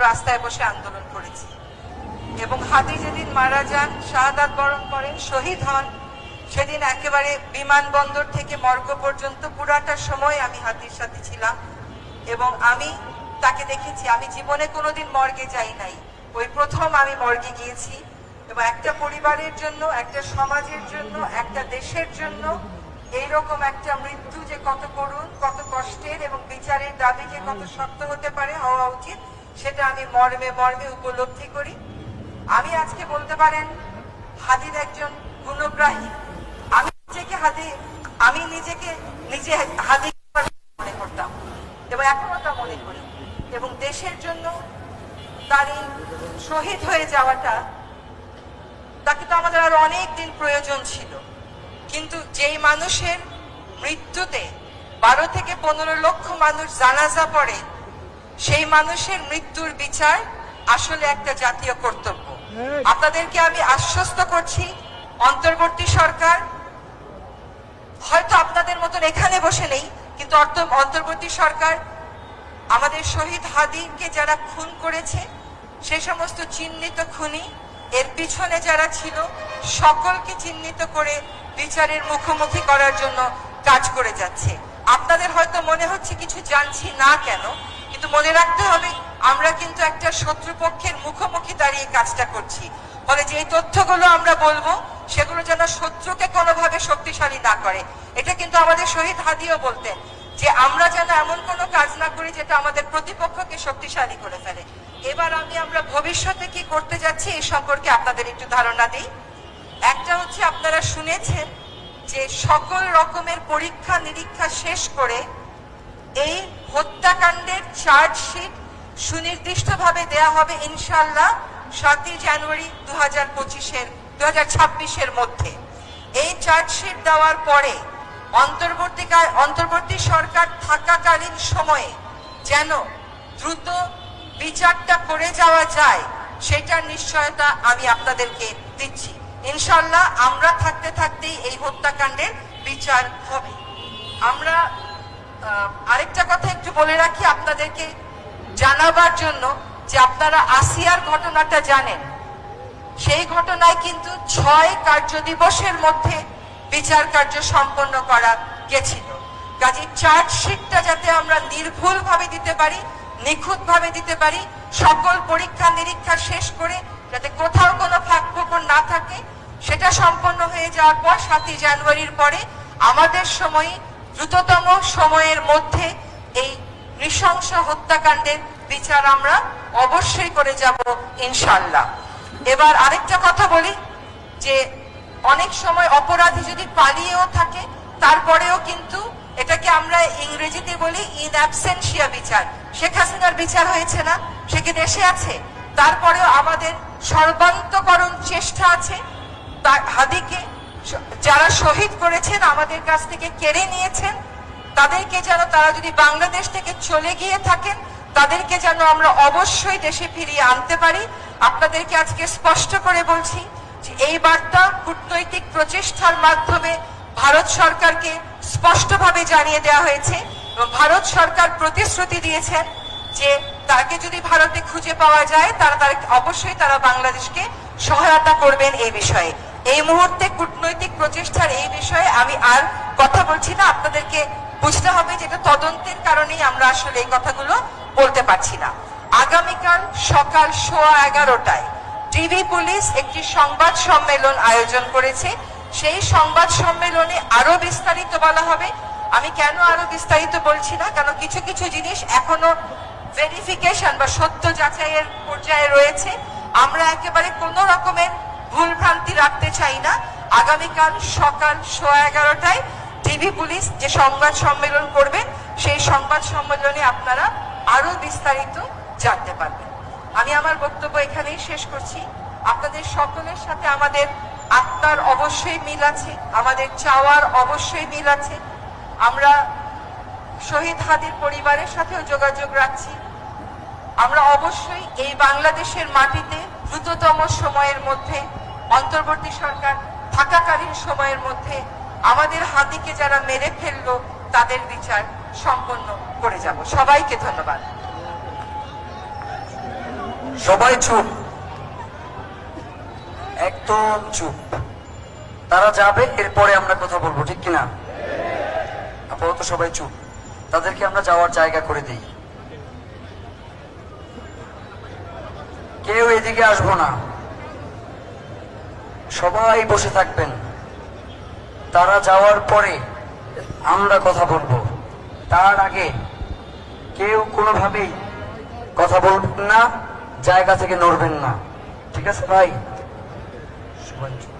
রাস্তায় বসে আন্দোলন করেছি। এবং হাদি যেদিন মারা যান, শাহাদাত বরণ করেন, শহীদ হন, সেদিন একেবারে বিমানবন্দর থেকে মর্গ পর্যন্ত পুরাটা সময় আমি হাদির সাথে ছিলাম এবং আমি তাকে দেখেছি। আমি জীবনে কোনোদিন মর্গে যাই নাই, ওই প্রথম আমি মর্গে গিয়েছি। এবং একটা পরিবারের জন্য, একটা সমাজের জন্য, একটা দেশের জন্য এইরকম একটা মৃত্যু যে কত করুণ, কত কষ্টের এবং বিচারের দাবি যে কত শক্ত হতে পারে, হওয়া উচিত, সেটা আমি মর্মে মর্মে উপলব্ধি করি। আমি আজকে বলতে পারেন হাদির একজন গুণগ্রাহী। আমি নিজেকে নিজে হাদি মনে করতাম এবং এখনো তা মনে করি। এবং দেশের জন্য তার এই শহীদ হয়ে যাওয়াটা, তাকে তো আমাদের আরো অনেক দিন প্রয়োজন ছিল। কিন্তু যেই মানুষের মৃত্যুতে 12 থেকে 15 লক্ষ মানুষ জানাজা পড়ে, সেই মানুষের মৃত্যুর বিচার আসলে একটা জাতীয় কর্তব্য। আপনাদেরকে আমি আশ্বস্ত করছি, অন্তর্বর্তী সরকার হয়তো আপনাদের মতন এখানে বসে নেই, কিন্তু অন্তর্বর্তী সরকার আমাদের শহীদ হাদিকে যারা খুন করেছে, সে সমস্ত চিহ্নিত খুনি, এর পিছনে যারা ছিল, সকলকে চিহ্নিত করে বিচারের মুখোমুখি করার জন্য কাজ করে যাচ্ছে। আপনাদের হয়তো মনে হচ্ছে কিছু জানছি না কেন, কিন্তু মনে রাখতে হবে আমরা কিন্তু একটা শত্রুপক্ষের মুখোমুখি দাঁড়িয়ে কাজটা করছি। ফলে যে তথ্যগুলো আমরা বলবো সেগুলো যেন শত্রুকে কোনোভাবে শক্তিশালী না করে। এটা কিন্তু আমাদের শহীদ হাদিও বলতেন যে আমরা যেন এমন কোনো কাজ না করি যেটা আমাদের প্রতিপক্ষকে শক্তিশালী করে ফেলে। এবার আমরা ভবিষ্যতে কি করতে যাচ্ছি এই সম্পর্কে আপনাদের একটু ধারণা দিই। একটা হচ্ছে, আপনারা শুনেছেন যে সকল রকমের পরীক্ষা নিরীক্ষা শেষ করে এই হত্যাকাণ্ডের চার্জশিট সুনির্দিষ্টভাবে দেয়া হবে ইনশাআল্লাহ 7 জানুয়ারি 2026-এর মধ্যে। এই চার্জশিট দেওয়ার পরে অন্তর্বর্তী সরকার থাকাকালীন সময়ে যেন দ্রুত বিচারটা করে যাওয়া যায়, সেটার নিশ্চয়তা আমি আপনাদেরকে দিচ্ছি। ইনশাআল্লাহ আমরা থাকতে থাকতেই এই হত্যাকাণ্ডের বিচার হবে। আমরা আরেকটা কথা একটু বলে রাখি আপনাদেরকে জানাবার জন্য, যে আপনারা আসিয়ার ঘটনাটা জানেন। সেই ঘটনায় কিন্তু 6 কার্য দিবসের মধ্যে বিচার কার্য সম্পন্ন করা গেছিল। কাজে চার্জশিটটা যাতে আমরা নির্ভুল ভাবে দিতে পারি, নিখুঁত ভাবে দিতে পারি, সকল পরীক্ষা নিরীক্ষা শেষ করে যাতে কোথাও কোনো ফাঁক ফোকর না থাকে, সেটা সম্পন্ন হয়ে যাওয়ার পর 7 জানুয়ারির পরে আমাদের সময় দ্রুততম সময়ের মধ্যে এই নৃশংস হত্যাকাণ্ডের বিচার আমরা অবশ্যই করে যাব ইনশাআল্লাহ। এবার আরেকটা কথা বলি, যে অনেক সময় অপরাধী যদি পালিয়েও থাকে, তারপরেও কিন্তু এটাকে আমরা ইংরেজিতে বলি ইন অ্যাবসেন্সিয়া বিচার। শেখ হাসিনার বিচার হয়েছে না, সে কি দেশে আছে? তারপরেও আমাদের সর্বান্তকরণ চেষ্টা আছে হাদিকে যারা শহীদ করেছেন, আমাদের কাছ থেকে কেড়ে নিয়েছেন, তাদেরকে যেন, তারা যদি বাংলাদেশ থেকে চলে গিয়ে থাকেন, তাদেরকে যেন আমরা অবশ্যই দেশে ফিরিয়ে আনতে পারি। আপনাদেরকে আজকে স্পষ্ট করে বলছি যে এই বার্তা কূটনৈতিক প্রচেষ্টার মাধ্যমে ভারত সরকারকে স্পষ্টভাবে জানিয়ে দেওয়া হয়েছে এবং ভারত সরকার প্রতিশ্রুতি দিয়েছেন যে তাকে যদি ভারতে খুঁজে পাওয়া যায়, তারা অবশ্যই বাংলাদেশকে সহায়তা করবেন এই বিষয়ে। এই মুহূর্তে কূটনৈতিক প্রচেষ্টার এই বিষয়ে আমি আর কথা বলছি না। আপনাদেরকে বুঝতে হবে যে এটা তদন্তের কারণেই আমরা আসলে এই কথাগুলো বলতে পারছি না। আগামীকাল সকাল 11:15টায় ডিবি পুলিশ একটি সংবাদ সম্মেলন আয়োজন করেছে। সেই সংবাদ সম্মেলনে আরো বিস্তারিত বলা হবে। আমি কেন আরো বিস্তারিত বলছি না, কারণ কিছু কিছু জিনিস এখনো ভেরিফিকেশন বা সত্য যাচাইয়ের পর্যায়ে রয়েছে। আমরা একেবারে কোনো রকমের ভুল ভ্রান্তি রাখতে চাই না। আগামীকাল সকাল 11:15টায় ডিবি পুলিশ যে সংবাদ সম্মেলন করবেন, সেই সংবাদ সম্মেলনে আপনারা আরো বিস্তারিত জানতে পারবেন। আমি আমার বক্তব্য এখানেই শেষ করছি। আপনাদের সকলের সাথে আমাদের আত্মার অবশ্যই মিল আছে, আমাদের চাওয়ার অবশ্যই মিল আছে। আমরা শহীদ হাদির পরিবারের সাথেও যোগাযোগ রাখছি। আমরা অবশ্যই এই বাংলাদেশের মাটিতে দ্রুততম সময়ের মধ্যে, অন্তর্বর্তী সরকার থাকাকালীন সময়ের মধ্যে আমাদের হাদিকে যারা মেরে ফেললো তাদের বিচার সম্পন্ন করে যাব। সবাইকে ধন্যবাদ। সবাই চুপ, একদম চুপ। তারা যাবে, এরপরে আমরা কথা বলবো, ঠিক কিনা? আপাতত সবাই চুপ, তাদেরকে আমরা যাওয়ার জায়গা করে দিই। কেউ এদিকে আসবো না, সবাই বসে থাকবেন। তারা যাওয়ার পরে আমরা কথা বলবো, তার আগে কেউ কোনোভাবেই কথা বলবেন না, জায়গা থেকে নড়বেন না, ঠিক আছে ভাই? সবাই চুপ।